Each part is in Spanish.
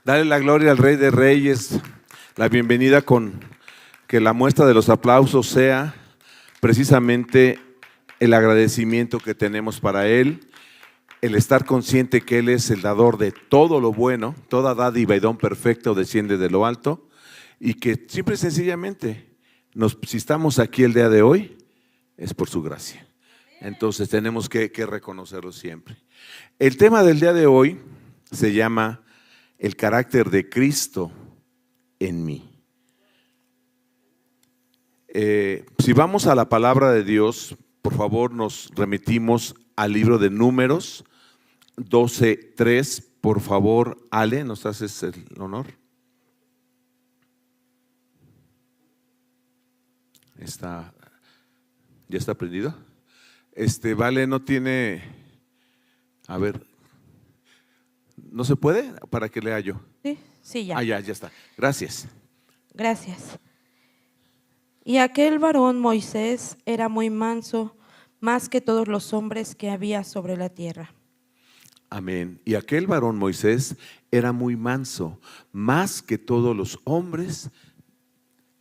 Dale la gloria al Rey de Reyes, la bienvenida con que la muestra de los aplausos sea precisamente el agradecimiento que tenemos para Él, el estar consciente que Él es el dador de todo lo bueno, toda dádiva y don perfecto desciende de lo alto y que simple y sencillamente, si estamos aquí el día de hoy, es por su gracia. Entonces tenemos que reconocerlo siempre. El tema del día de hoy se llama el carácter de Cristo en mí. Si vamos a la palabra de Dios, por favor nos remitimos al libro de Números 12:3. Por favor, Ale, ¿nos haces el honor? ¿Ya está prendido? Vale, no tiene, a ver, ¿no se puede? Para que lea yo. Sí, ya. Ya está. Gracias. Gracias. Y aquel varón Moisés era muy manso, más que todos los hombres que había sobre la tierra. Amén. Y aquel varón Moisés era muy manso, más que todos los hombres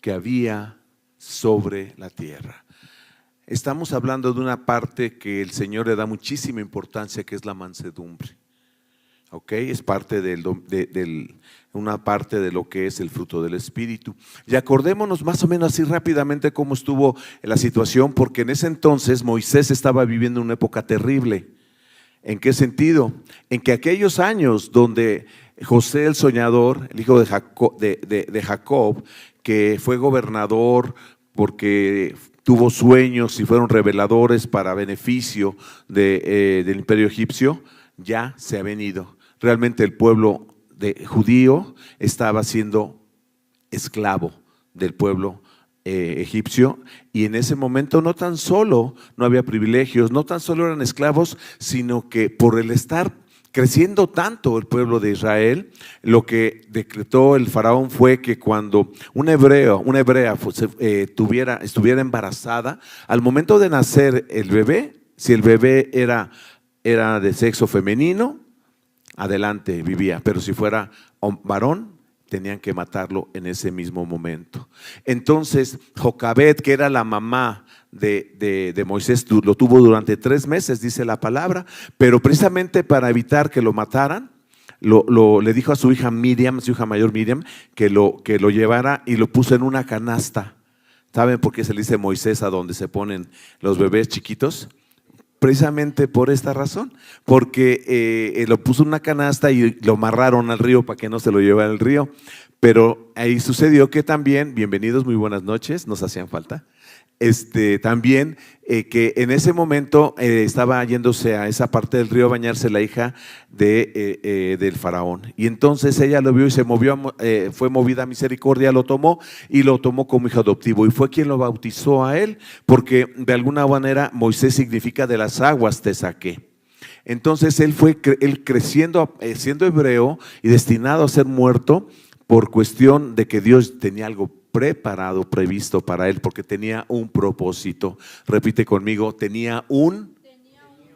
que había sobre la tierra. Estamos hablando de una parte que el Señor le da muchísima importancia, que es la mansedumbre. ¿Ok? Es parte una parte de lo que es el fruto del Espíritu. Y acordémonos más o menos así rápidamente cómo estuvo la situación, porque en ese entonces Moisés estaba viviendo una época terrible. ¿En qué sentido? En que aquellos años donde José el soñador, el hijo de Jacob, que fue gobernador porque tuvo sueños y fueron reveladores para beneficio del imperio egipcio, ya se ha venido. Realmente el pueblo judío estaba siendo esclavo del pueblo egipcio, y en ese momento no tan solo no había privilegios, no tan solo eran esclavos, sino que por el estar creciendo tanto el pueblo de Israel, lo que decretó el faraón fue que cuando una hebrea estuviera embarazada, al momento de nacer el bebé, si el bebé era de sexo femenino, adelante, vivía, pero si fuera varón, tenían que matarlo en ese mismo momento. Entonces Jocabed, que era la mamá de Moisés, lo tuvo durante 3 meses, dice la palabra, pero precisamente para evitar que lo mataran, le dijo a su hija Miriam, su hija mayor Miriam, que lo llevara y lo puso en una canasta. ¿Saben por qué se le dice Moisés a donde se ponen los bebés chiquitos? Precisamente por esta razón, porque lo puso en una canasta y lo amarraron al río para que no se lo llevara al río. Pero ahí sucedió que también, bienvenidos, muy buenas noches, nos hacían falta. También que en ese momento estaba yéndose a esa parte del río a bañarse la hija del faraón, y entonces ella lo vio y se movió, fue movida a misericordia, lo tomó y lo tomó como hijo adoptivo, y fue quien lo bautizó a él, porque de alguna manera Moisés significa de las aguas te saqué. Entonces él creciendo, siendo hebreo y destinado a ser muerto por cuestión de que Dios tenía algo preparado, previsto para él, porque tenía un propósito. Repite conmigo, tenía un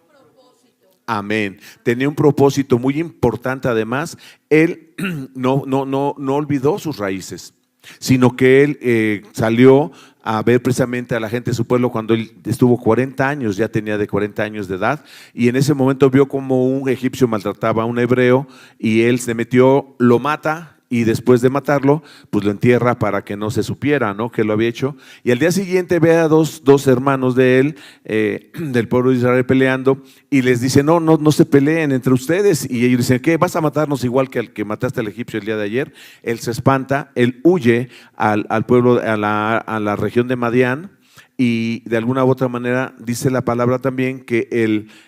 propósito. Amén. Tenía un propósito muy importante. Además, él no olvidó sus raíces, sino que él salió a ver precisamente a la gente de su pueblo cuando él estuvo 40 años, ya tenía de 40 años de edad, y en ese momento vio como un egipcio maltrataba a un hebreo, y él se metió, lo mata, y después de matarlo, pues lo entierra para que no se supiera, ¿no?, que lo había hecho. Y al día siguiente ve a dos hermanos de él, del pueblo de Israel, peleando, y les dice, no se peleen entre ustedes. Y ellos dicen, ¿qué? ¿Vas a matarnos igual que al que mataste al egipcio el día de ayer? Él se espanta, él huye al pueblo, a la región de Madián, y de alguna u otra manera dice la palabra también que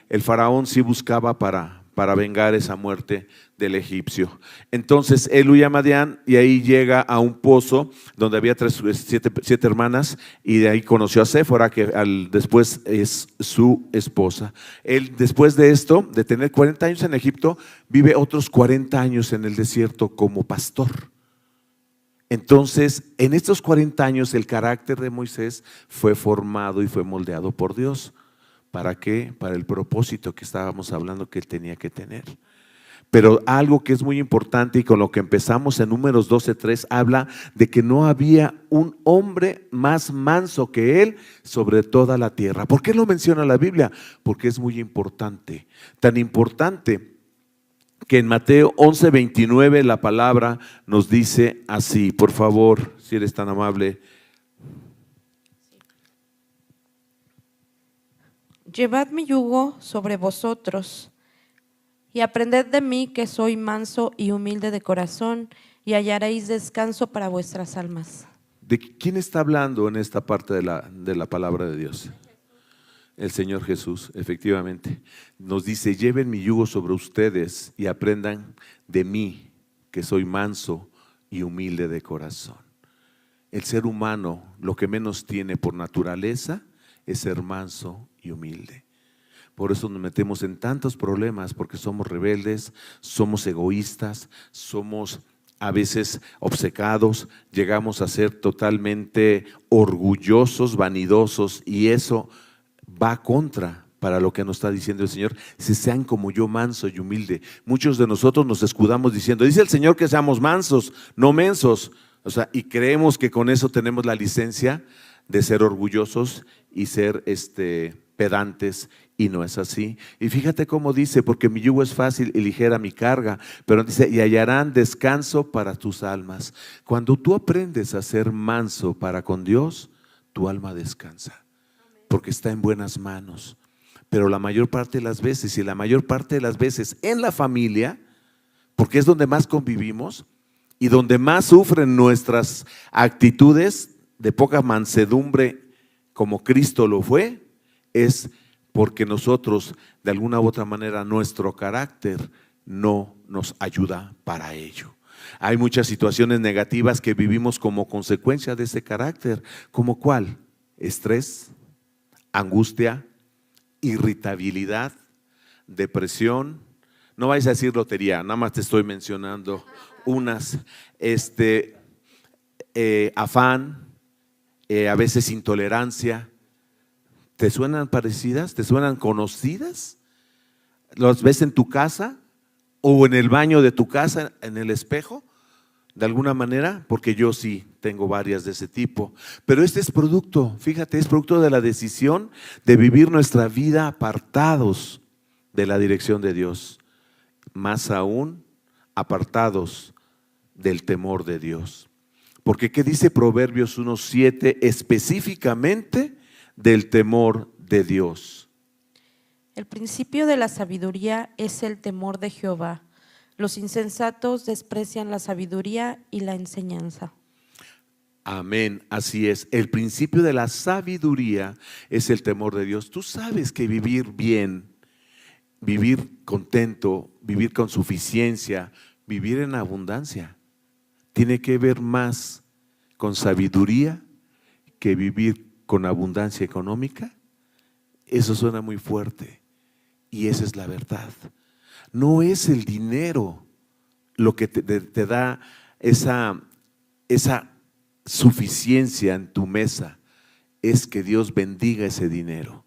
el faraón sí buscaba para vengar esa muerte del egipcio. Entonces él huye a Madián y ahí llega a un pozo donde había 7 hermanas, y de ahí conoció a Séfora, que después es su esposa. Él, después de esto, de tener 40 años en Egipto, vive otros 40 años en el desierto como pastor. Entonces, en estos 40 años el carácter de Moisés fue formado y fue moldeado por Dios. ¿Para qué? Para el propósito que estábamos hablando que él tenía que tener. Pero algo que es muy importante y con lo que empezamos en Números 12:3 habla de que no había un hombre más manso que él sobre toda la tierra. ¿Por qué lo menciona la Biblia? Porque es muy importante, tan importante que en Mateo 11:29 la palabra nos dice así. Por favor, si eres tan amable. Llevad mi yugo sobre vosotros y aprended de mí, que soy manso y humilde de corazón, y hallaréis descanso para vuestras almas. ¿De quién está hablando en esta parte de la palabra de Dios? El Señor Jesús, efectivamente. Nos dice: lleven mi yugo sobre ustedes y aprendan de mí, que soy manso y humilde de corazón. El ser humano lo que menos tiene por naturaleza es ser manso y humilde. Por eso nos metemos en tantos problemas, porque somos rebeldes, somos egoístas, somos a veces obcecados, llegamos a ser totalmente orgullosos, vanidosos, y eso va contra para lo que nos está diciendo el Señor. Si sean como yo, manso y humilde. Muchos de nosotros nos escudamos diciendo: dice el Señor que seamos mansos, no mensos. O sea, y creemos que con eso tenemos la licencia de ser orgullosos y ser pedantes, y no es así. Y fíjate cómo dice: porque mi yugo es fácil y ligera mi carga, pero dice: y hallarán descanso para tus almas. Cuando tú aprendes a ser manso para con Dios, tu alma descansa, porque está en buenas manos. Pero la mayor parte de las veces, y la mayor parte de las veces en la familia, porque es donde más convivimos y donde más sufren nuestras actitudes de poca mansedumbre, como Cristo lo fue, es porque nosotros, de alguna u otra manera, nuestro carácter no nos ayuda para ello. Hay muchas situaciones negativas que vivimos como consecuencia de ese carácter. ¿Como cuál? Estrés, angustia, irritabilidad, depresión. No vais a decir lotería, nada más te estoy mencionando unas. Afán, a veces intolerancia. ¿Te suenan parecidas? ¿Te suenan conocidas? ¿Las ves en tu casa o en el baño de tu casa, en el espejo? De alguna manera, porque yo sí tengo varias de ese tipo. Pero este es producto, fíjate, es producto de la decisión de vivir nuestra vida apartados de la dirección de Dios. Más aún, apartados del temor de Dios. Porque ¿qué dice Proverbios 1:7 específicamente del temor de Dios? El principio de la sabiduría es el temor de Jehová. Los insensatos desprecian la sabiduría y la enseñanza. Amén, así es. El principio de la sabiduría es el temor de Dios. Tú sabes que vivir bien, vivir contento, vivir con suficiencia, vivir en abundancia, tiene que ver más con sabiduría que vivir con abundancia económica. Eso suena muy fuerte y esa es la verdad. No es el dinero lo que te da esa suficiencia en tu mesa, es que Dios bendiga ese dinero.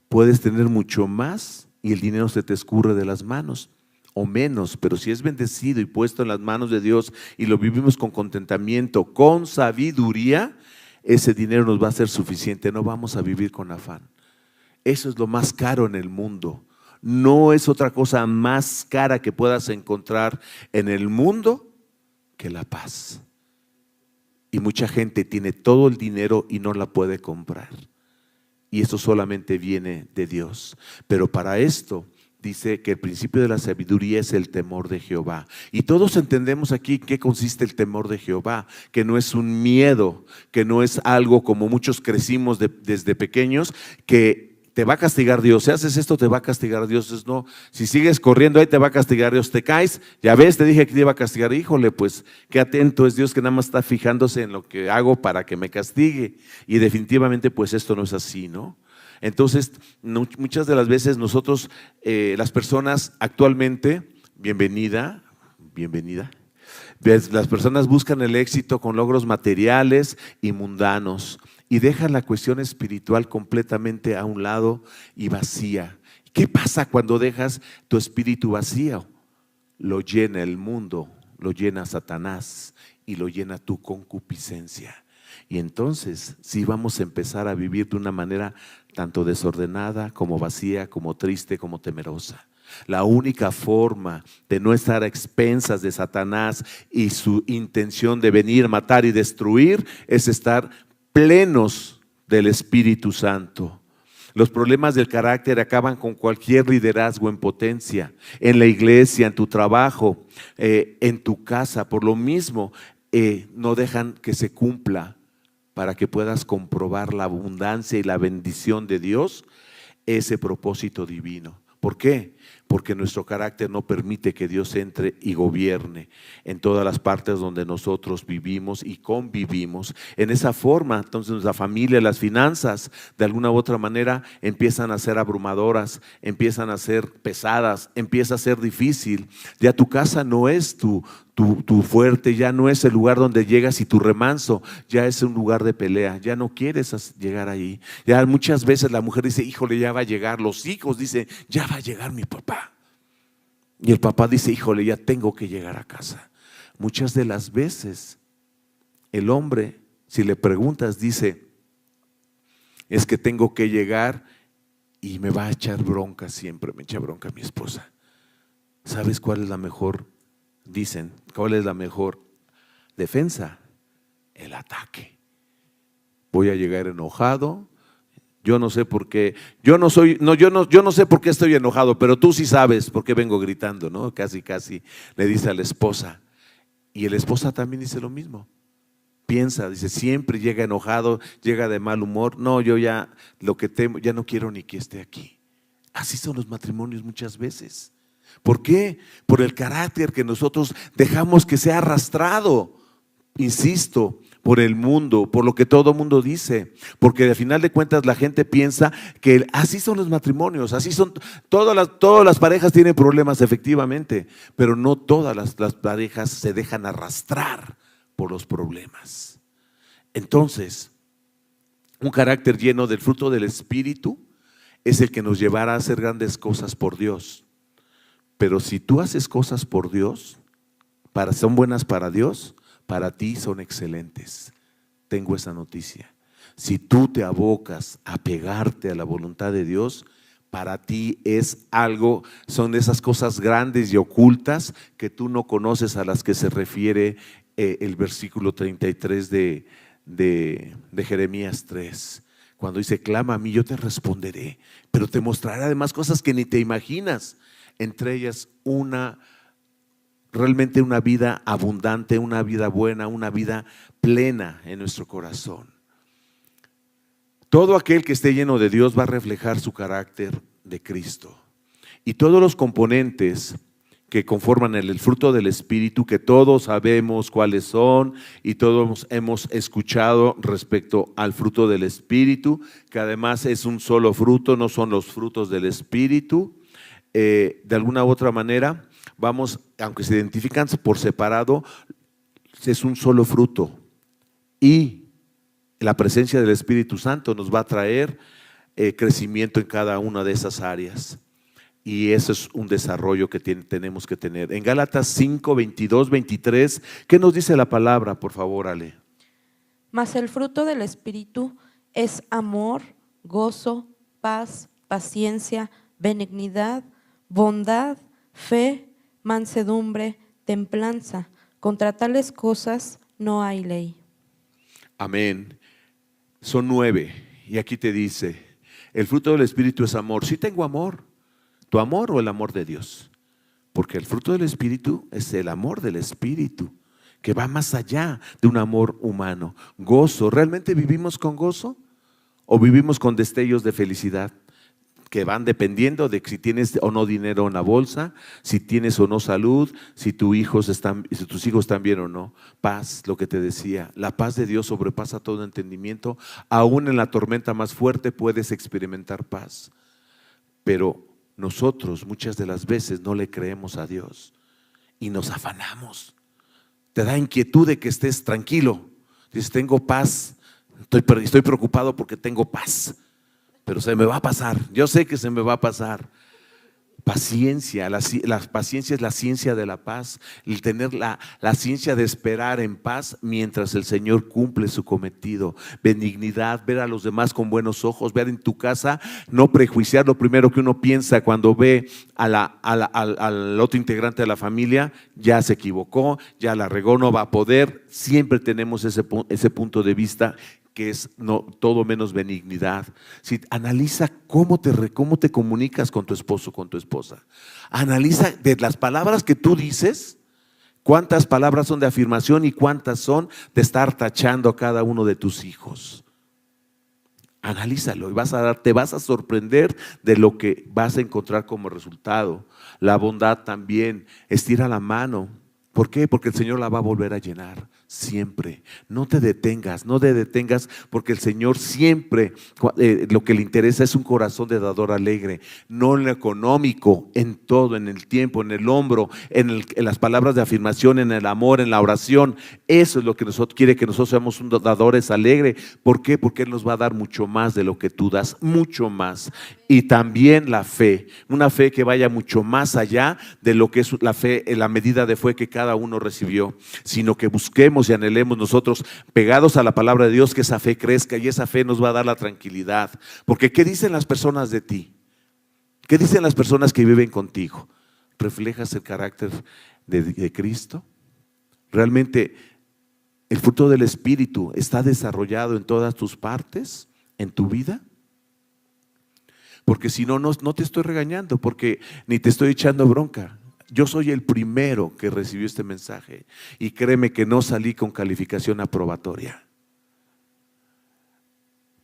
Puedes tener mucho más y el dinero se te escurre de las manos, o menos, pero si es bendecido y puesto en las manos de Dios y lo vivimos con contentamiento, con sabiduría, ese dinero nos va a ser suficiente, no vamos a vivir con afán. Eso es lo más caro en el mundo. No es otra cosa más cara que puedas encontrar en el mundo que la paz. Y mucha gente tiene todo el dinero y no la puede comprar. Y eso solamente viene de Dios. Pero para esto dice que el principio de la sabiduría es el temor de Jehová. Y todos entendemos aquí en qué consiste el temor de Jehová, que no es un miedo, que no es algo como muchos crecimos desde pequeños, que te va a castigar Dios. Si haces esto, te va a castigar Dios. Entonces, no, si sigues corriendo ahí, te va a castigar Dios. Te caes, ya ves, te dije que te iba a castigar. Híjole, pues qué atento es Dios, que nada más está fijándose en lo que hago para que me castigue. Y definitivamente pues esto no es así, ¿no? Entonces, muchas de las veces nosotros, las personas actualmente, bienvenida, las personas buscan el éxito con logros materiales y mundanos y dejan la cuestión espiritual completamente a un lado y vacía. ¿Qué pasa cuando dejas tu espíritu vacío? lo llena el mundo, lo llena Satanás y lo llena tu concupiscencia. Y entonces sí vamos a empezar a vivir de una manera tanto desordenada como vacía, como triste, como temerosa. La única forma de no estar a expensas de Satanás y su intención de venir, matar y destruir es estar plenos del Espíritu Santo. Los problemas del carácter acaban con cualquier liderazgo en potencia, en la iglesia, en tu trabajo, en tu casa. Por lo mismo, no dejan que se cumpla para que puedas comprobar la abundancia y la bendición de Dios, ese propósito divino. ¿Por qué? Porque nuestro carácter no permite que Dios entre y gobierne en todas las partes donde nosotros vivimos y convivimos. En esa forma, entonces nuestra familia, las finanzas, de alguna u otra manera empiezan a ser abrumadoras, empiezan a ser pesadas, empieza a ser difícil. Ya tu casa no es tu fuerte, ya no es el lugar donde llegas y tu remanso, ya es un lugar de pelea, ya no quieres llegar ahí. Ya muchas veces la mujer dice, híjole, ya va a llegar. Los hijos dicen, ya va a llegar mi papá. Y el papá dice, híjole, ya tengo que llegar a casa. Muchas de las veces el hombre, si le preguntas, dice, es que tengo que llegar y me va a echar bronca siempre, me echa bronca mi esposa. ¿Sabes cuál es la mejor? Dicen, ¿cuál es la mejor defensa? El ataque. Voy a llegar enojado. Yo no sé por qué, yo no sé por qué estoy enojado, pero tú sí sabes por qué vengo gritando, ¿no? Casi le dice a la esposa. Y la esposa también dice lo mismo. Piensa, dice, siempre llega enojado, llega de mal humor. No, yo ya lo que temo, ya no quiero ni que esté aquí. Así son los matrimonios muchas veces. ¿Por qué? Por el carácter que nosotros dejamos que sea arrastrado, insisto, por el mundo, por lo que todo mundo dice, porque al final de cuentas la gente piensa que así son los matrimonios, así son, todas las parejas tienen problemas efectivamente, pero no todas las parejas se dejan arrastrar por los problemas. Entonces, un carácter lleno del fruto del Espíritu es el que nos llevará a hacer grandes cosas por Dios. Pero si tú haces cosas por Dios, son buenas para Dios, para ti son excelentes. Tengo esa noticia. Si tú te abocas a pegarte a la voluntad de Dios, para ti es algo, son esas cosas grandes y ocultas que tú no conoces, a las que se refiere el versículo 33 de Jeremías 3. Cuando dice, clama a mí, yo te responderé, pero te mostraré además cosas que ni te imaginas. Entre ellas realmente una vida abundante, una vida buena, una vida plena en nuestro corazón. Todo aquel que esté lleno de Dios va a reflejar su carácter de Cristo. Y todos los componentes que conforman el fruto del Espíritu, que todos sabemos cuáles son y todos hemos escuchado respecto al fruto del Espíritu, que además es un solo fruto, no son los frutos del Espíritu. De alguna u otra manera, aunque se identifican por separado, es un solo fruto. Y la presencia del Espíritu Santo nos va a traer crecimiento en cada una de esas áreas. Y eso es un desarrollo que tenemos que tener. En Gálatas 5, 22, 23, ¿qué nos dice la palabra? Por favor, Ale. Mas el fruto del Espíritu es amor, gozo, paz, paciencia, benignidad, bondad, fe, mansedumbre, templanza. Contra tales cosas no hay ley. Amén. Son 9 y aquí te dice, el fruto del Espíritu es amor. Sí tengo amor. ¿Tu amor o el amor de Dios? Porque el fruto del Espíritu es el amor del Espíritu, que va más allá de un amor humano. Gozo, ¿realmente vivimos con gozo? ¿O vivimos con destellos de felicidad? Que van dependiendo de si tienes o no dinero en la bolsa, si tienes o no salud, si tus hijos están bien o no. Paz, lo que te decía, la paz de Dios sobrepasa todo entendimiento. Aún en la tormenta más fuerte puedes experimentar paz. Pero nosotros muchas de las veces no le creemos a Dios y nos afanamos. Te da inquietud de que estés tranquilo. Dices, tengo paz, estoy preocupado porque tengo paz. Pero se me va a pasar, yo sé que se me va a pasar. Paciencia, la paciencia es la ciencia de la paz, el tener la ciencia de esperar en paz mientras el Señor cumple su cometido. Benignidad, ver a los demás con buenos ojos, ver en tu casa, no prejuiciar lo primero que uno piensa cuando ve al otro integrante de la familia, ya se equivocó, ya la regó, no va a poder. Siempre tenemos ese punto de vista que es todo menos benignidad. Si analiza cómo te comunicas con tu esposo, con tu esposa. Analiza de las palabras que tú dices, cuántas palabras son de afirmación y cuántas son de estar tachando a cada uno de tus hijos. Analízalo y te vas a sorprender de lo que vas a encontrar como resultado. La bondad también, estira la mano. ¿Por qué? Porque el Señor la va a volver a llenar. Siempre, no te detengas porque el Señor siempre lo que le interesa es un corazón de dador alegre, no en lo económico, en todo, en el tiempo, en el hombro, en las palabras de afirmación, en el amor, en la oración. Eso es lo que quiere que nosotros seamos un dadores alegre. ¿Por qué? Porque Él nos va a dar mucho más de lo que tú das, mucho más. Y también la fe, una fe que vaya mucho más allá de lo que es la fe, la medida de fe que cada uno recibió, sino que busquemos y anhelemos nosotros, pegados a la palabra de Dios, que esa fe crezca y esa fe nos va a dar la tranquilidad. Porque ¿qué dicen las personas de ti? ¿Qué dicen las personas que viven contigo? ¿Reflejas el carácter de Cristo? ¿Realmente el fruto del Espíritu está desarrollado en todas tus partes, en tu vida? Porque si no, no te estoy regañando, porque ni te estoy echando bronca. Yo soy el primero que recibió este mensaje y créeme que no salí con calificación aprobatoria.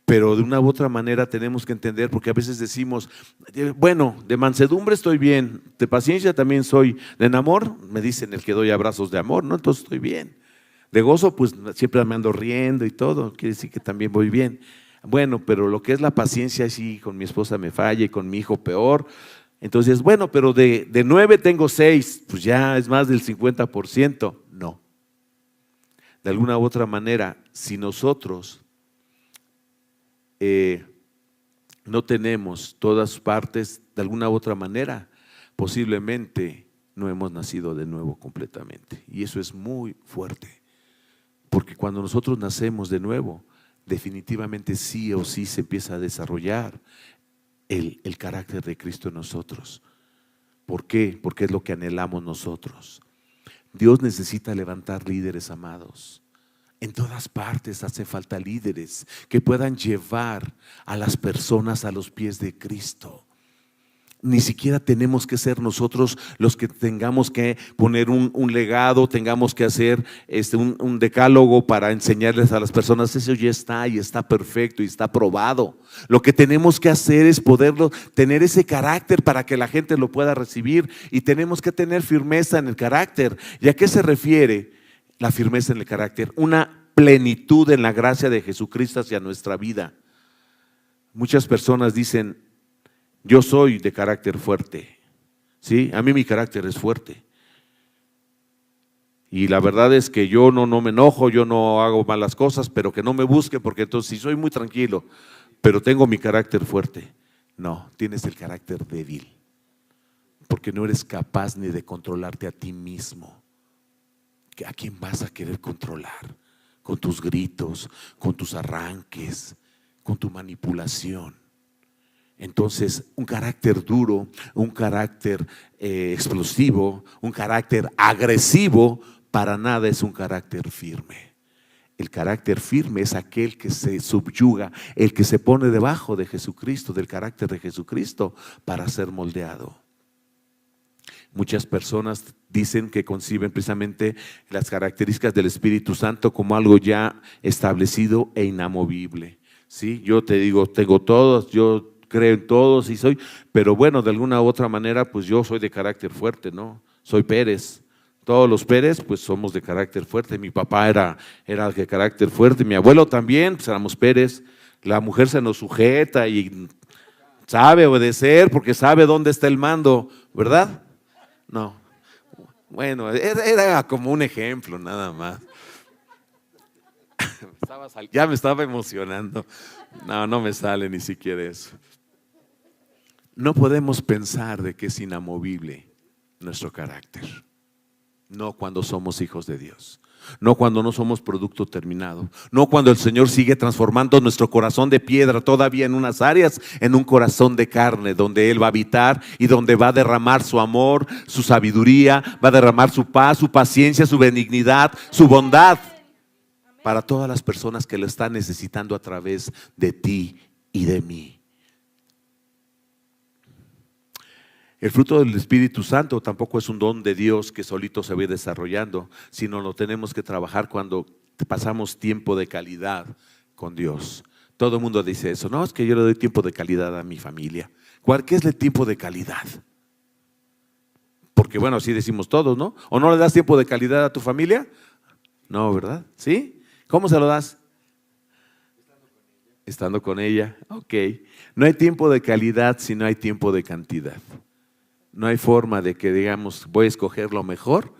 Pero de una u otra manera tenemos que entender, porque a veces decimos, bueno, de mansedumbre estoy bien, de paciencia también soy, de amor, me dicen el que doy abrazos de amor, ¿no? Entonces estoy bien. De gozo, pues siempre me ando riendo y todo, quiere decir que también voy bien. Bueno, pero lo que es la paciencia, sí, con mi esposa me falla y con mi hijo peor. Entonces, bueno, pero de 9 tengo 6, pues ya es más del 50%. No. De alguna u otra manera, si nosotros no tenemos todas partes, de alguna u otra manera, posiblemente no hemos nacido de nuevo completamente. Y eso es muy fuerte, porque cuando nosotros nacemos de nuevo, definitivamente sí o sí se empieza a desarrollar el carácter de Cristo en nosotros. ¿Por qué? Porque es lo que anhelamos nosotros. Dios necesita levantar líderes, amados. En todas partes hace falta líderes que puedan llevar a las personas a los pies de Cristo. Ni siquiera tenemos que ser nosotros los que tengamos que poner un legado, tengamos que hacer un decálogo para enseñarles a las personas. Eso ya está y está perfecto y está probado. Lo que tenemos que hacer es poderlo tener ese carácter para que la gente lo pueda recibir, y tenemos que tener firmeza en el carácter. ¿Y a qué se refiere la firmeza en el carácter? Una plenitud en la gracia de Jesucristo hacia nuestra vida. Muchas personas dicen: yo soy de carácter fuerte, ¿sí? A mí mi carácter es fuerte. Y la verdad es que yo no me enojo, yo no hago malas cosas, pero que no me busque, porque entonces sí soy muy tranquilo, pero tengo mi carácter fuerte. No, tienes el carácter débil, porque no eres capaz ni de controlarte a ti mismo. ¿A quién vas a querer controlar? Con tus gritos, con tus arranques, con tu manipulación. Entonces, un carácter duro, un carácter explosivo, un carácter agresivo, para nada es un carácter firme. El carácter firme es aquel que se subyuga, el que se pone debajo de Jesucristo, del carácter de Jesucristo, para ser moldeado. Muchas personas dicen que conciben precisamente las características del Espíritu Santo como algo ya establecido e inamovible. ¿Sí? Yo te digo, tengo todos, yo creo en todos y soy, pero bueno, de alguna u otra manera, pues yo soy de carácter fuerte, ¿no? Soy Pérez. Todos los Pérez, pues somos de carácter fuerte. Mi papá era de carácter fuerte, mi abuelo también, pues éramos Pérez. La mujer se nos sujeta y sabe obedecer porque sabe dónde está el mando, ¿verdad? No. Bueno, era como un ejemplo nada más. Ya me estaba emocionando. No me sale ni siquiera eso. no podemos pensar de que es inamovible nuestro carácter. No cuando somos hijos de Dios. No cuando no somos producto terminado. No cuando el Señor sigue transformando nuestro corazón de piedra todavía en unas áreas, en un corazón de carne, donde Él va a habitar y donde va a derramar su amor, su sabiduría, va a derramar su paz, su paciencia, su benignidad, su bondad para todas las personas que lo están necesitando a través de ti y de mí. El fruto del Espíritu Santo tampoco es un don de Dios que solito se va desarrollando, sino lo tenemos que trabajar cuando pasamos tiempo de calidad con Dios. Todo el mundo dice eso, no, es que yo le doy tiempo de calidad a mi familia. ¿Qué es el tiempo de calidad? Porque bueno, así decimos todos, ¿no? ¿O no le das tiempo de calidad a tu familia? No, ¿verdad? ¿Sí? ¿Cómo se lo das? Estando con ella. Ok. No hay tiempo de calidad si no hay tiempo de cantidad. No hay forma de que digamos, voy a escoger lo mejor,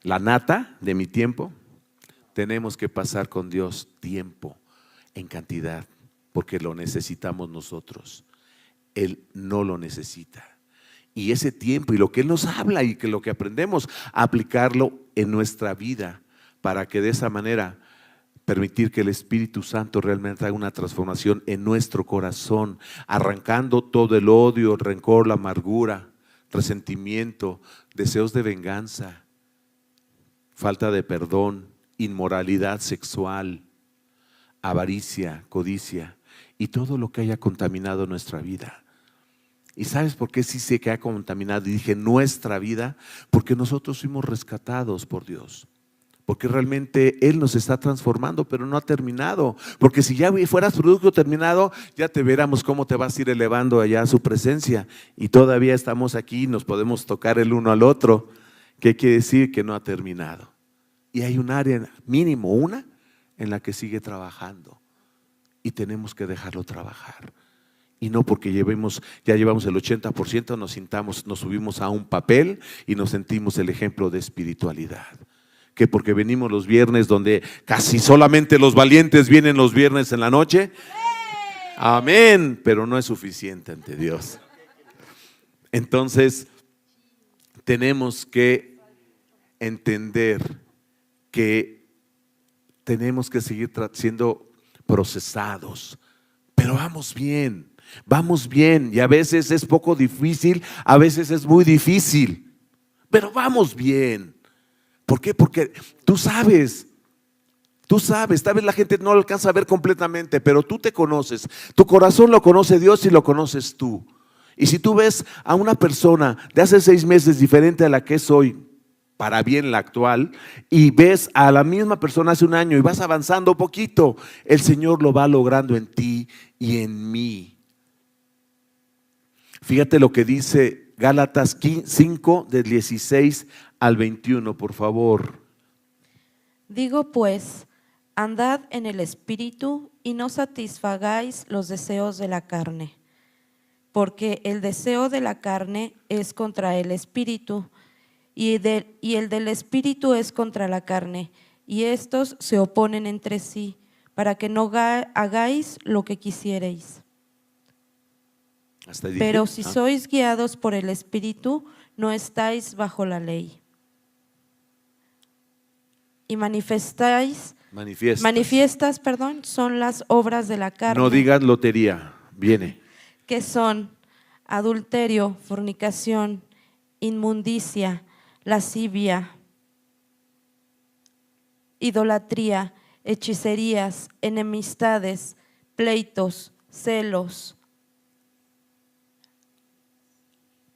la nata de mi tiempo. Tenemos que pasar con Dios tiempo en cantidad, porque lo necesitamos nosotros. Él no lo necesita. Y ese tiempo y lo que Él nos habla y que lo que aprendemos, aplicarlo en nuestra vida, para que de esa manera permitir que el Espíritu Santo realmente haga una transformación en nuestro corazón, arrancando todo el odio, el rencor, la amargura, resentimiento, deseos de venganza, falta de perdón, inmoralidad sexual, avaricia, codicia y todo lo que haya contaminado nuestra vida. ¿Y sabes por qué sí sé que ha contaminado? Y dije nuestra vida, porque nosotros fuimos rescatados por Dios. Porque realmente Él nos está transformando, pero no ha terminado. Porque si ya fueras producto terminado, ya te viéramos cómo te vas a ir elevando allá a su presencia. Y todavía estamos aquí y nos podemos tocar el uno al otro. ¿Qué quiere decir? Que no ha terminado. Y hay un área, mínimo una, en la que sigue trabajando. Y tenemos que dejarlo trabajar. Y no porque ya llevamos el 80%, nos subimos a un papel y nos sentimos el ejemplo de espiritualidad. Que porque venimos los viernes donde casi solamente los valientes vienen los viernes en la noche. Amén, pero no es suficiente ante Dios. Entonces, tenemos que entender que tenemos que seguir siendo procesados, pero vamos bien, y a veces es poco difícil, a veces es muy difícil, pero vamos bien. ¿Por qué? Porque tú sabes, tal vez la gente no lo alcanza a ver completamente, pero tú te conoces, tu corazón lo conoce Dios y lo conoces tú. Y si tú ves a una persona de hace 6 meses diferente a la que es hoy, para bien la actual, y ves a la misma persona hace un año y vas avanzando poquito, el Señor lo va logrando en ti y en mí. Fíjate lo que dice Gálatas 5, del 16 al 21, por favor. Digo pues, andad en el Espíritu y no satisfagáis los deseos de la carne, porque el deseo de la carne es contra el Espíritu y el del Espíritu es contra la carne, y estos se oponen entre sí, para que no hagáis lo que quisierais. Pero si sois guiados por el Espíritu, no estáis bajo la ley. Y manifiestas, son las obras de la carne. No digas lotería, viene. Que son adulterio, fornicación, inmundicia, lascivia, idolatría, hechicerías, enemistades, pleitos, celos,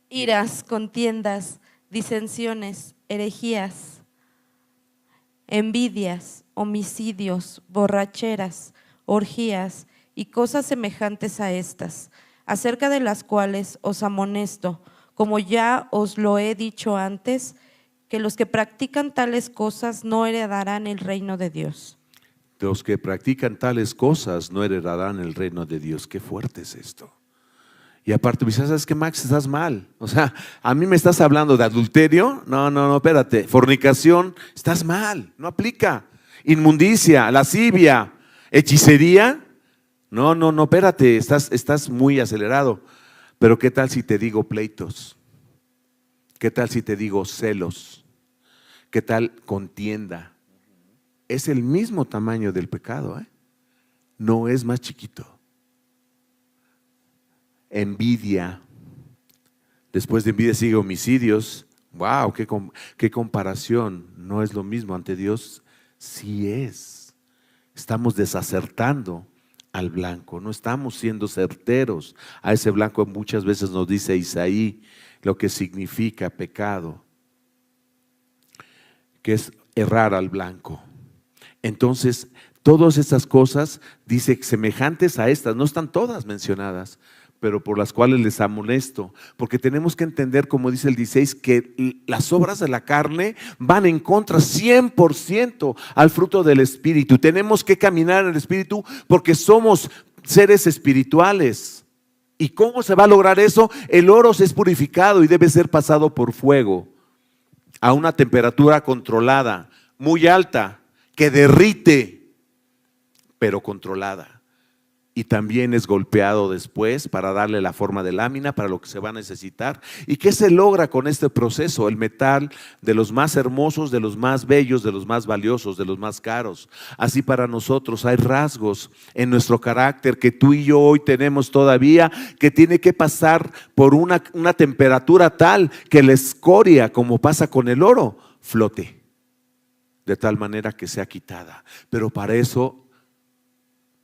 iras, contiendas, disensiones, herejías, envidias, homicidios, borracheras, orgías y cosas semejantes a estas, acerca de las cuales os amonesto, como ya os lo he dicho antes, que los que practican tales cosas no heredarán el reino de Dios. Los que practican tales cosas no heredarán el reino de Dios. Qué fuerte es esto. Y aparte, ¿sabes qué, Max? Estás mal. O sea, a mí me estás hablando de adulterio. No, espérate. Fornicación, estás mal, no aplica. Inmundicia, lascivia, hechicería. No, espérate, estás muy acelerado. Pero ¿qué tal si te digo pleitos? ¿Qué tal si te digo celos? ¿Qué tal contienda? Es el mismo tamaño del pecado, ¿eh? No es más chiquito. Envidia. Después de envidia sigue homicidios. ¡Wow! ¡Qué comparación! No es lo mismo ante Dios. Sí es. Estamos desacertando al blanco, no estamos siendo certeros. A ese blanco muchas veces nos dice Isaí lo que significa pecado, que es errar al blanco. Entonces, todas estas cosas, dice, semejantes a estas, no están todas mencionadas, pero por las cuales les amonesto, porque tenemos que entender, como dice el 16, que las obras de la carne van en contra 100% al fruto del Espíritu. Tenemos que caminar en el Espíritu porque somos seres espirituales. ¿Y cómo se va a lograr eso? El oro es purificado y debe ser pasado por fuego a una temperatura controlada, muy alta, que derrite, pero controlada. Y también es golpeado después para darle la forma de lámina para lo que se va a necesitar. ¿Y qué se logra con este proceso? El metal de los más hermosos, de los más bellos, de los más valiosos, de los más caros. Así para nosotros hay rasgos en nuestro carácter que tú y yo hoy tenemos todavía, que tiene que pasar por una temperatura tal que la escoria, como pasa con el oro, flote, de tal manera que sea quitada. Pero para eso,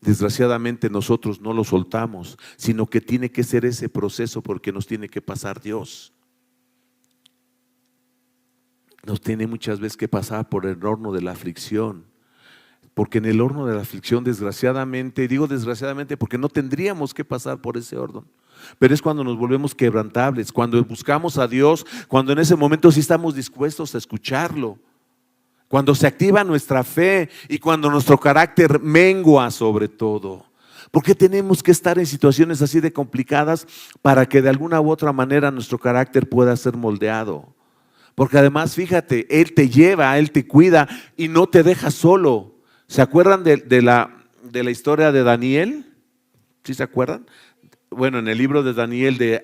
desgraciadamente, nosotros no lo soltamos, sino que tiene que ser ese proceso porque nos tiene que pasar Dios. Nos tiene muchas veces que pasar por el horno de la aflicción, porque en el horno de la aflicción, desgraciadamente, digo desgraciadamente porque no tendríamos que pasar por ese horno, pero es cuando nos volvemos quebrantables, cuando buscamos a Dios, cuando en ese momento sí estamos dispuestos a escucharlo, cuando se activa nuestra fe y cuando nuestro carácter mengua sobre todo. ¿Por qué tenemos que estar en situaciones así de complicadas para que de alguna u otra manera nuestro carácter pueda ser moldeado? Porque además, fíjate, Él te lleva, Él te cuida y no te deja solo. ¿Se acuerdan de la historia de Daniel? ¿Sí se acuerdan? Bueno, en el libro de Daniel de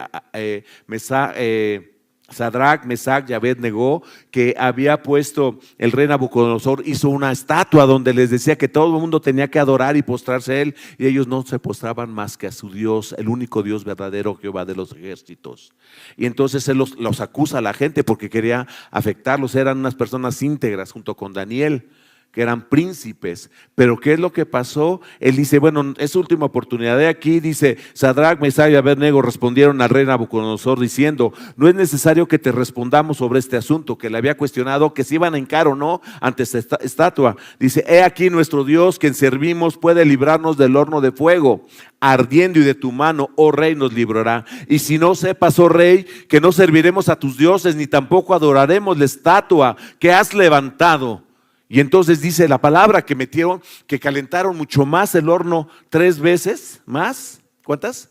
Sadrach, Mesach y Abed-Negó, que había puesto el rey Nabucodonosor, hizo una estatua donde les decía que todo el mundo tenía que adorar y postrarse a él, y ellos no se postraban más que a su Dios, el único Dios verdadero, Jehová de los ejércitos. Y entonces él los acusa a la gente porque quería afectarlos. Eran unas personas íntegras junto con Daniel, que eran príncipes. Pero ¿qué es lo que pasó? Él dice, bueno, es última oportunidad. De aquí dice, Sadrach, Mesach y Abed-Nego respondieron al rey Nabucodonosor diciendo, no es necesario que te respondamos sobre este asunto, que le había cuestionado que si iban a hincar o no ante esta estatua. Dice, he aquí nuestro Dios, quien servimos, puede librarnos del horno de fuego ardiendo, y de tu mano, oh rey, nos librará. Y si no sepas, oh rey, que no serviremos a tus dioses, ni tampoco adoraremos la estatua que has levantado. Y entonces dice la palabra que calentaron mucho más el horno 3 veces más. ¿Cuántas?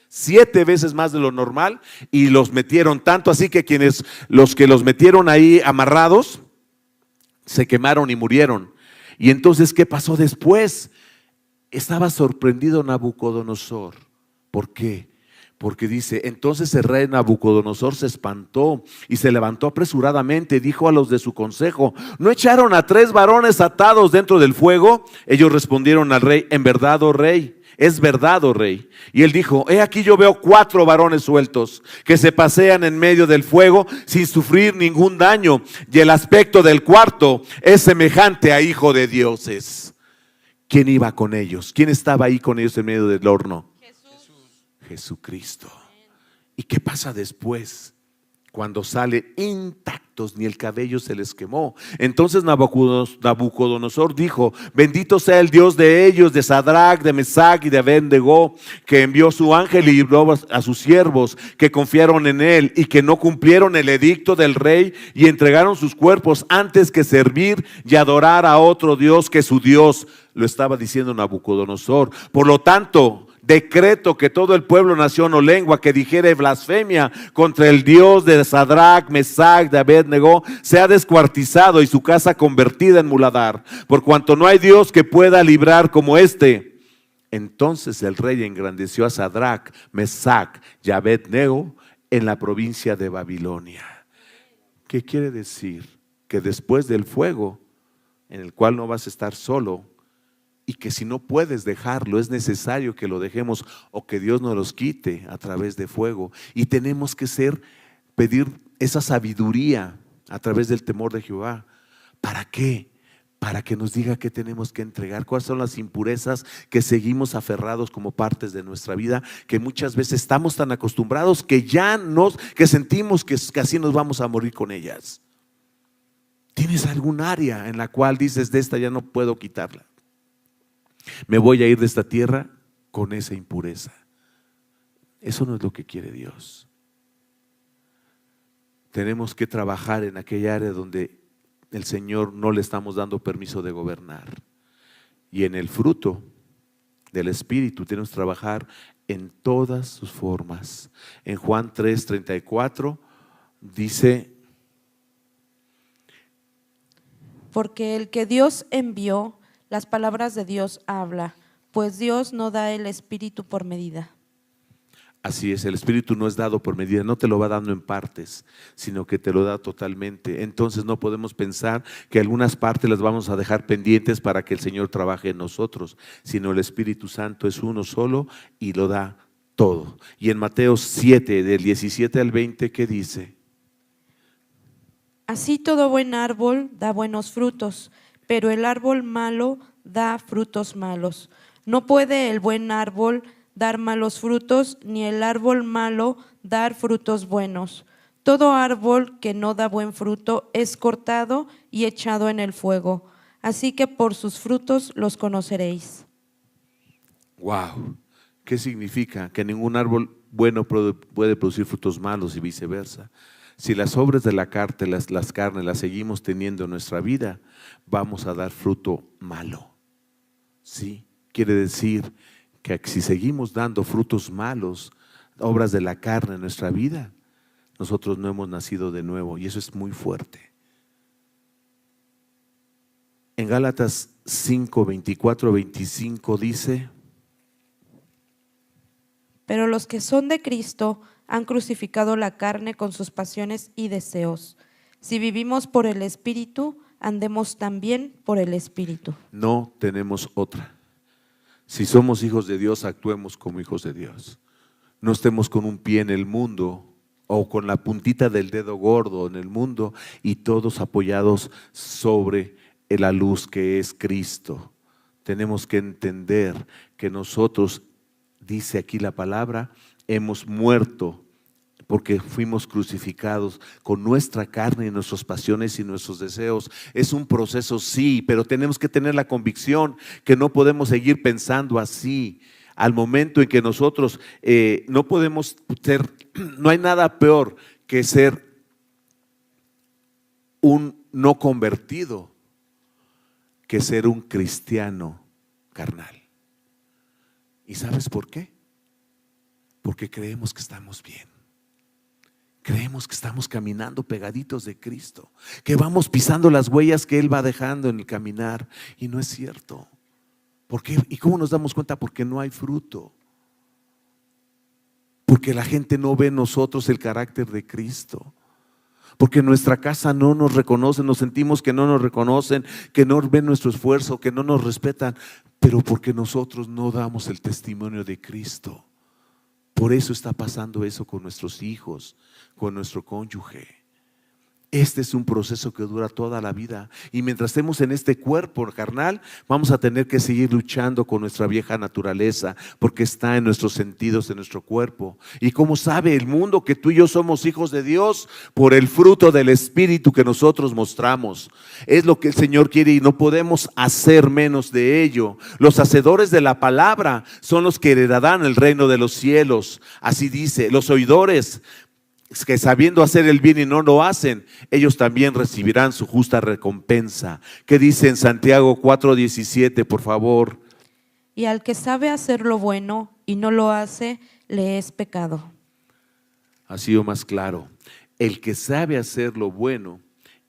7 veces más de lo normal, y los metieron tanto así que los que los metieron ahí amarrados se quemaron y murieron. Y entonces, ¿qué pasó después? Estaba sorprendido Nabucodonosor. ¿Por qué? Porque dice, entonces el rey Nabucodonosor se espantó y se levantó apresuradamente, dijo a los de su consejo, ¿no echaron a 3 varones atados dentro del fuego? Ellos respondieron al rey, en verdad, oh rey, es verdad, oh rey. Y él dijo, he aquí yo veo 4 varones sueltos que se pasean en medio del fuego sin sufrir ningún daño, y el aspecto del cuarto es semejante a hijo de dioses. ¿Quién iba con ellos? ¿Quién estaba ahí con ellos en medio del horno? Jesucristo. ¿Y qué pasa después? Cuando salen intactos, ni el cabello se les quemó. Entonces Nabucodonosor dijo, bendito sea el Dios de ellos, de Sadrach, de Mesach y de Abed-Negó, que envió su ángel y libró a sus siervos que confiaron en él y que no cumplieron el edicto del rey y entregaron sus cuerpos antes que servir y adorar a otro Dios que su Dios. Lo estaba diciendo Nabucodonosor. Por lo tanto, decreto que todo el pueblo, nación o lengua que dijere blasfemia contra el Dios de Sadrach, Mesach, de Abed-Negó, sea descuartizado y su casa convertida en muladar, por cuanto no hay Dios que pueda librar como este Entonces el rey engrandeció a Sadrach, Mesach y Abed-nego en la provincia de Babilonia. ¿Qué quiere decir? Que después del fuego, en el cual no vas a estar solo, y que si no puedes dejarlo, es necesario que lo dejemos o que Dios nos los quite a través de fuego. Y tenemos que pedir esa sabiduría a través del temor de Jehová. ¿Para qué? Para que nos diga qué tenemos que entregar, cuáles son las impurezas que seguimos aferrados como partes de nuestra vida, que muchas veces estamos tan acostumbrados que que sentimos que así nos vamos a morir con ellas. ¿Tienes algún área en la cual dices, de esta ya no puedo quitarla? Me voy a ir de esta tierra con esa impureza. Eso no es lo que quiere Dios. Tenemos que trabajar en aquella área donde el Señor no le estamos dando permiso de gobernar. Y en el fruto del Espíritu tenemos que trabajar en todas sus formas. En Juan 3:34 dice: porque el que Dios envió, las palabras de Dios habla, pues Dios no da el Espíritu por medida. Así es, el Espíritu no es dado por medida, no te lo va dando en partes, sino que te lo da totalmente. Entonces no podemos pensar que algunas partes las vamos a dejar pendientes para que el Señor trabaje en nosotros, sino el Espíritu Santo es uno solo y lo da todo. Y en Mateo 7, del 17 al 20, ¿qué dice? Así todo buen árbol da buenos frutos, pero el árbol malo da frutos malos. No puede el buen árbol dar malos frutos, ni el árbol malo dar frutos buenos. Todo árbol que no da buen fruto es cortado y echado en el fuego. Así que por sus frutos los conoceréis. Wow, ¿qué significa? Que ningún árbol bueno puede producir frutos malos y viceversa. Si las obras de la carne, las carnes las seguimos teniendo en nuestra vida, vamos a dar fruto malo. Sí, quiere decir que si seguimos dando frutos malos, obras de la carne en nuestra vida, nosotros no hemos nacido de nuevo, y eso es muy fuerte. En Gálatas 5, 24, 25 dice: pero los que son de Cristo han crucificado la carne con sus pasiones y deseos. Si vivimos por el Espíritu, andemos también por el Espíritu. No tenemos otra. Si somos hijos de Dios, actuemos como hijos de Dios. No estemos con un pie en el mundo o con la puntita del dedo gordo en el mundo y todos apoyados sobre la luz que es Cristo. Tenemos que entender que nosotros, dice aquí la palabra, hemos muerto porque fuimos crucificados con nuestra carne y nuestras pasiones y nuestros deseos. Es un proceso, sí, pero tenemos que tener la convicción que no podemos seguir pensando así. Al momento en que nosotros no podemos ser, no hay nada peor que ser un no convertido que ser un cristiano carnal. ¿Y sabes por qué? Porque creemos que estamos bien. Creemos que estamos caminando pegaditos de Cristo, que vamos pisando las huellas que Él va dejando en el caminar, y no es cierto. ¿Por qué? ¿Y cómo nos damos cuenta? Porque no hay fruto. Porque la gente no ve en nosotros el carácter de Cristo. Porque en nuestra casa no nos reconocen, nos sentimos que no nos reconocen, que no ven nuestro esfuerzo, que no nos respetan, pero porque nosotros no damos el testimonio de Cristo. Por eso está pasando eso con nuestros hijos, con nuestro cónyuge. Este es un proceso que dura toda la vida, y mientras estemos en este cuerpo carnal, vamos a tener que seguir luchando con nuestra vieja naturaleza, porque está en nuestros sentidos, en nuestro cuerpo. ¿Y cómo sabe el mundo que tú y yo somos hijos de Dios? Por el fruto del Espíritu que nosotros mostramos. Es lo que el Señor quiere y no podemos hacer menos de ello. Los hacedores de la palabra son los que heredarán el reino de los cielos. Así dice, los oidores que sabiendo hacer el bien y no lo hacen, ellos también recibirán su justa recompensa. ¿Qué dice en Santiago 4:17, por favor? Y al que sabe hacer lo bueno y no lo hace, le es pecado. Ha sido más claro. El que sabe hacer lo bueno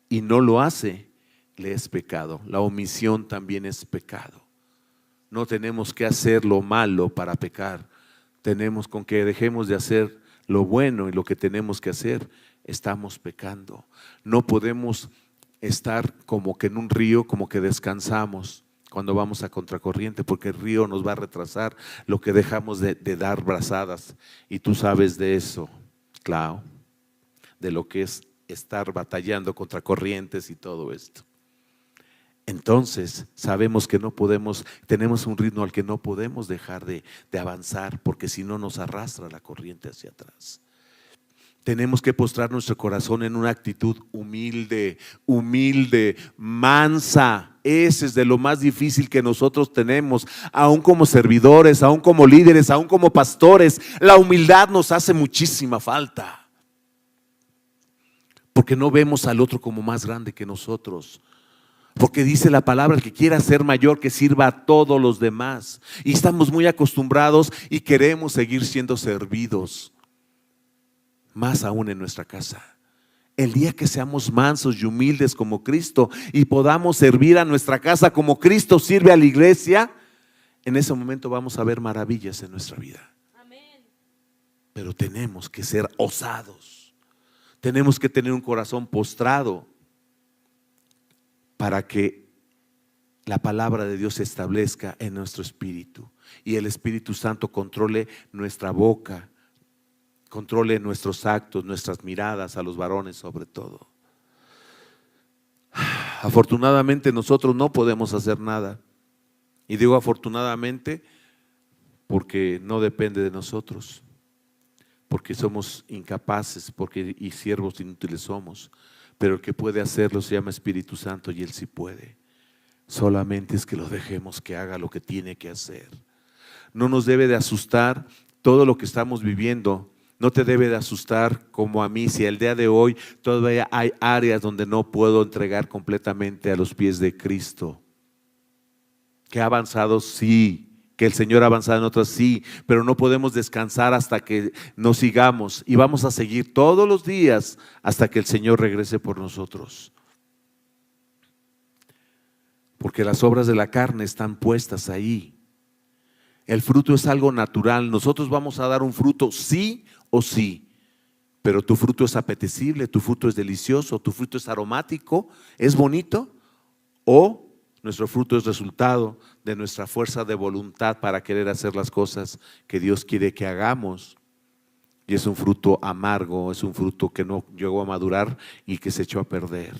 y no lo hace, le es pecado. La omisión también es pecado. No tenemos que hacer lo malo para pecar. Tenemos con que dejemos de hacer lo bueno y lo que tenemos que hacer, estamos pecando. No podemos estar como que en un río, como que descansamos cuando vamos a contracorriente, porque el río nos va a retrasar lo que dejamos de dar brazadas. Y tú sabes de eso, Clau, de lo que es estar batallando contra corrientes y todo esto. Entonces sabemos que no podemos, tenemos un ritmo al que no podemos dejar de avanzar, porque si no nos arrastra la corriente hacia atrás. Tenemos que postrar nuestro corazón en una actitud humilde, mansa. Ese es de lo más difícil que nosotros tenemos, aún como servidores, aún como líderes, aún como pastores. La humildad nos hace muchísima falta, porque no vemos al otro como más grande que nosotros. Porque dice la palabra, el que quiera ser mayor, que sirva a todos los demás. Y estamos muy acostumbrados y queremos seguir siendo servidos, más aún en nuestra casa. El día que seamos mansos y humildes como Cristo y podamos servir a nuestra casa como Cristo sirve a la iglesia, en ese momento vamos a ver maravillas en nuestra vida. Amén. Pero tenemos que ser osados. Tenemos que tener un corazón postrado, para que la palabra de Dios se establezca en nuestro espíritu y el Espíritu Santo controle nuestra boca, controle nuestros actos, nuestras miradas, a los varones sobre todo. Afortunadamente nosotros no podemos hacer nada, y digo afortunadamente porque no depende de nosotros, porque somos incapaces, y siervos inútiles somos. Pero el que puede hacerlo se llama Espíritu Santo, y Él sí puede. Solamente es que lo dejemos que haga lo que tiene que hacer. No nos debe de asustar todo lo que estamos viviendo. No te debe de asustar como a mí, si el día de hoy todavía hay áreas donde no puedo entregar completamente a los pies de Cristo. Que ha avanzado, sí. Que el Señor ha avanzado en otras, sí, pero no podemos descansar hasta que nos sigamos, y vamos a seguir todos los días hasta que el Señor regrese por nosotros. Porque las obras de la carne están puestas ahí. El fruto es algo natural. Nosotros vamos a dar un fruto sí o sí, pero tu fruto es apetecible, tu fruto es delicioso, tu fruto es aromático, es bonito, o nuestro fruto es resultado de nuestra fuerza de voluntad para querer hacer las cosas que Dios quiere que hagamos. Y es un fruto amargo, es un fruto que no llegó a madurar y que se echó a perder.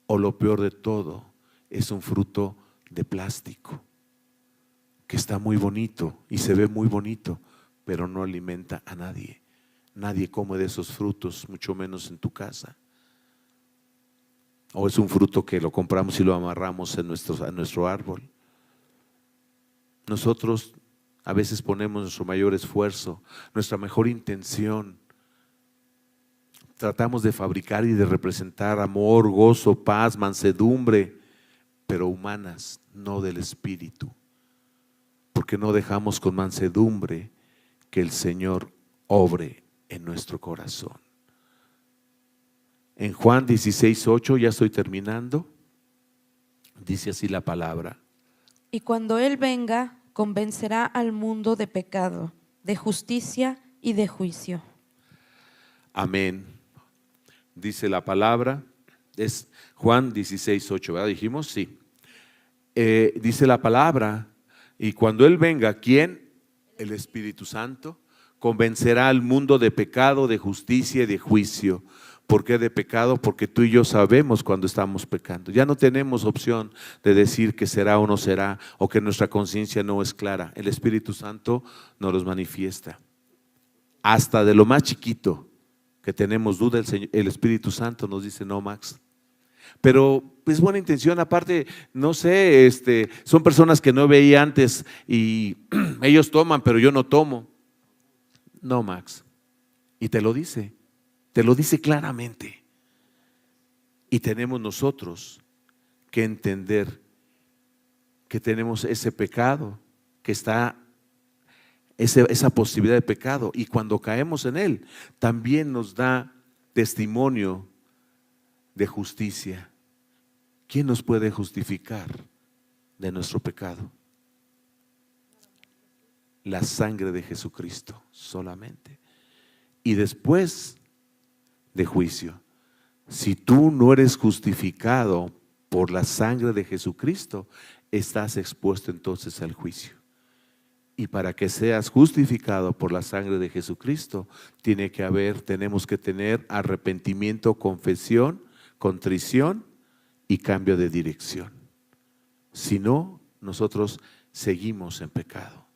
O lo peor de todo, es un fruto de plástico, que está muy bonito y se ve muy bonito, pero no alimenta a nadie. Nadie come de esos frutos, mucho menos en tu casa. O es un fruto que lo compramos y lo amarramos a nuestro árbol. Nosotros a veces ponemos nuestro mayor esfuerzo, nuestra mejor intención. Tratamos de fabricar y de representar amor, gozo, paz, mansedumbre, pero humanas, no del espíritu. Porque no dejamos con mansedumbre que el Señor obre en nuestro corazón. En Juan 16:8, ya estoy terminando, dice así la palabra. Y cuando Él venga, convencerá al mundo de pecado, de justicia y de juicio. Amén. Dice la palabra, es Juan 16:8, ¿verdad? Dijimos, sí. Dice la palabra, y cuando Él venga, ¿quién? El Espíritu Santo, convencerá al mundo de pecado, de justicia y de juicio. ¿Por qué de pecado? Porque tú y yo sabemos cuando estamos pecando. Ya no tenemos opción de decir que será o no será, o que nuestra conciencia no es clara. El Espíritu Santo nos los manifiesta. Hasta de lo más chiquito que tenemos duda, el Espíritu Santo nos dice: no, Max. Pero es buena intención, aparte, no sé, son personas que no veía antes y ellos toman, pero yo no tomo. No, Max. Y te lo dice claramente. Y tenemos nosotros que entender que tenemos ese pecado, que está esa posibilidad de pecado, y cuando caemos en él, también nos da testimonio de justicia. ¿Quién nos puede justificar de nuestro pecado? la sangre de Jesucristo solamente. Y después de juicio, si tú no eres justificado por la sangre de Jesucristo, estás expuesto entonces al juicio. Y para que seas justificado por la sangre de Jesucristo, tenemos que tener arrepentimiento, confesión, contrición y cambio de dirección. Si no, nosotros seguimos en pecado.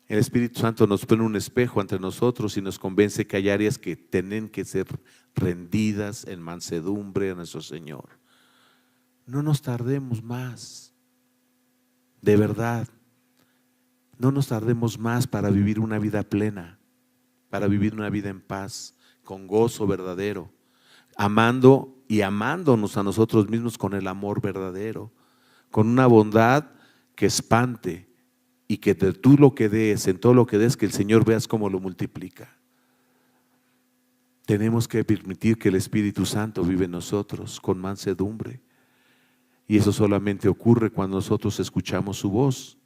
El Espíritu Santo nos pone un espejo ante nosotros y nos convence que hay áreas que tienen que ser rendidas en mansedumbre a nuestro Señor. No nos tardemos más, de verdad, no nos tardemos más para vivir una vida plena, para vivir una vida en paz, con gozo verdadero, amando y amándonos a nosotros mismos con el amor verdadero, con una bondad que espante y que tú lo que des, en todo lo que des, que el Señor veas cómo lo multiplica. Tenemos que permitir que el Espíritu Santo vive en nosotros con mansedumbre. Y eso solamente ocurre cuando nosotros escuchamos su voz.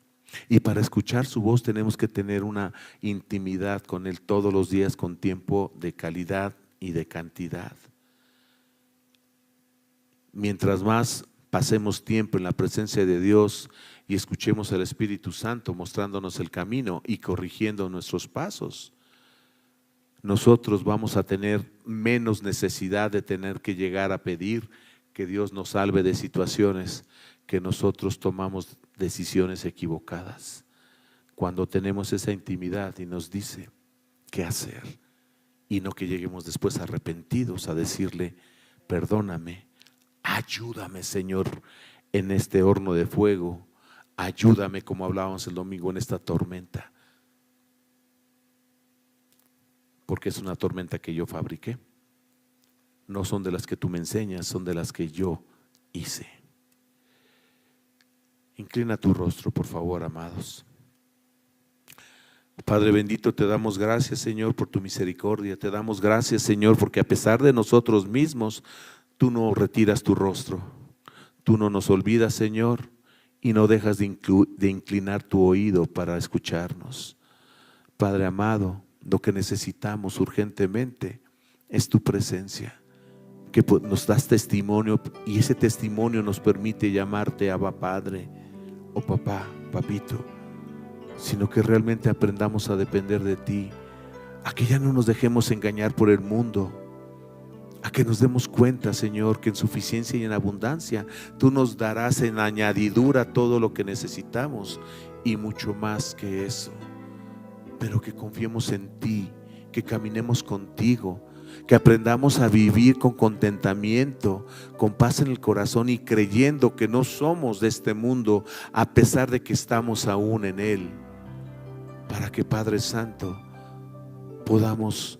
Y para escuchar su voz tenemos que tener una intimidad con Él todos los días, con tiempo de calidad y de cantidad. Mientras más pasemos tiempo en la presencia de Dios y escuchemos al Espíritu Santo mostrándonos el camino y corrigiendo nuestros pasos, nosotros vamos a tener menos necesidad de tener que llegar a pedir que Dios nos salve de situaciones que nosotros tomamos decisiones equivocadas. Cuando tenemos esa intimidad y nos dice qué hacer, y no que lleguemos después arrepentidos a decirle: perdóname, ayúdame, Señor, en este horno de fuego, ayúdame, como hablábamos el domingo, en esta tormenta, porque es una tormenta que yo fabriqué. No son de las que tú me enseñas, son de las que yo hice. Inclina tu rostro, por favor, amados. Padre bendito, te damos gracias, Señor, por tu misericordia. Te damos gracias, Señor, porque a pesar de nosotros mismos, tú no retiras tu rostro. Tú no nos olvidas, Señor, y no dejas de inclinar tu oído para escucharnos. Padre amado, lo que necesitamos urgentemente es tu presencia, que nos das testimonio, y ese testimonio nos permite llamarte Abba Padre o papá, papito, sino que realmente aprendamos a depender de ti, a que ya no nos dejemos engañar por el mundo, a que nos demos cuenta, Señor, que en suficiencia y en abundancia tú nos darás en añadidura todo lo que necesitamos y mucho más que eso, pero que confiemos en ti, que caminemos contigo, que aprendamos a vivir con contentamiento, con paz en el corazón y creyendo que no somos de este mundo a pesar de que estamos aún en él, para que, Padre Santo, podamos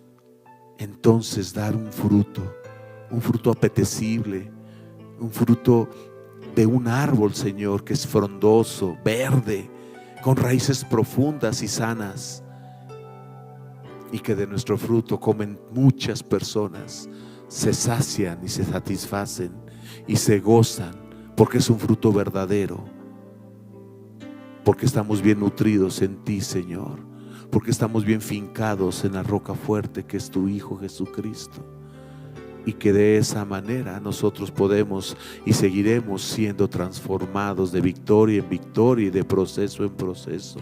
entonces dar un fruto apetecible, un fruto de un árbol, Señor, que es frondoso, verde, con raíces profundas y sanas, y que de nuestro fruto comen muchas personas, se sacian y se satisfacen y se gozan, porque es un fruto verdadero, porque estamos bien nutridos en ti, Señor, porque estamos bien fincados en la roca fuerte que es tu Hijo Jesucristo, y que de esa manera nosotros podemos y seguiremos siendo transformados de victoria en victoria y de proceso en proceso,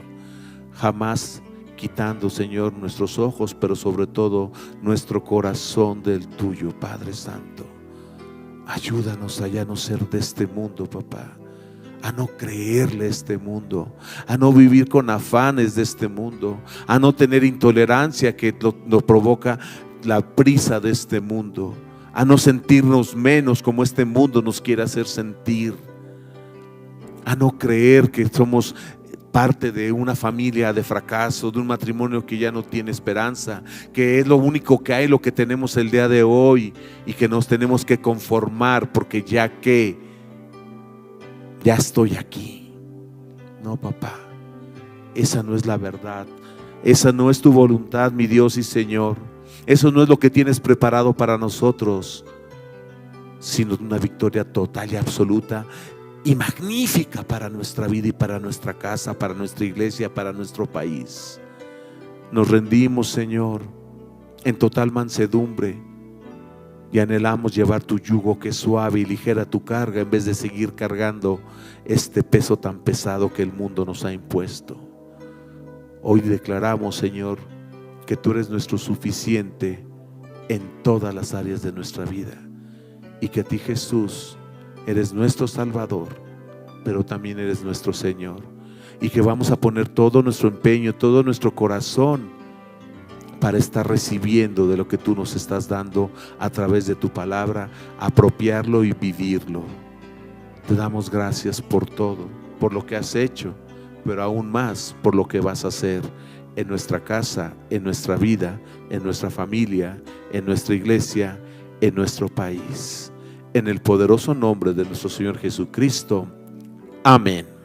jamás quitando, Señor, nuestros ojos, pero sobre todo nuestro corazón del tuyo, Padre Santo. Ayúdanos a ya no ser de este mundo, papá, a no creerle a este mundo, a no vivir con afanes de este mundo, a no tener intolerancia que lo provoca la prisa de este mundo, a no sentirnos menos como este mundo nos quiere hacer sentir, a no creer que somos parte de una familia de fracaso, de un matrimonio que ya no tiene esperanza, que es lo único que hay, lo que tenemos el día de hoy, y que nos tenemos que conformar porque ya estoy aquí. No, papá, esa no es la verdad, esa no es tu voluntad, mi Dios y Señor. Eso no es lo que tienes preparado para nosotros, sino una victoria total y absoluta, y magnífica para nuestra vida y para nuestra casa, para nuestra iglesia, para nuestro país. Nos rendimos, Señor, en total mansedumbre y anhelamos llevar tu yugo, que es suave y ligera tu carga, en vez de seguir cargando este peso tan pesado que el mundo nos ha impuesto. Hoy declaramos, Señor, que tú eres nuestro suficiente en todas las áreas de nuestra vida y que a ti, Jesús, eres nuestro Salvador, pero también eres nuestro Señor, y que vamos a poner todo nuestro empeño, todo nuestro corazón para estar recibiendo de lo que tú nos estás dando a través de tu palabra, apropiarlo y vivirlo. Te damos gracias por todo, por lo que has hecho, pero aún más por lo que vas a hacer en nuestra casa, en nuestra vida, en nuestra familia, en nuestra iglesia, en nuestro país. En el poderoso nombre de nuestro Señor Jesucristo. Amén.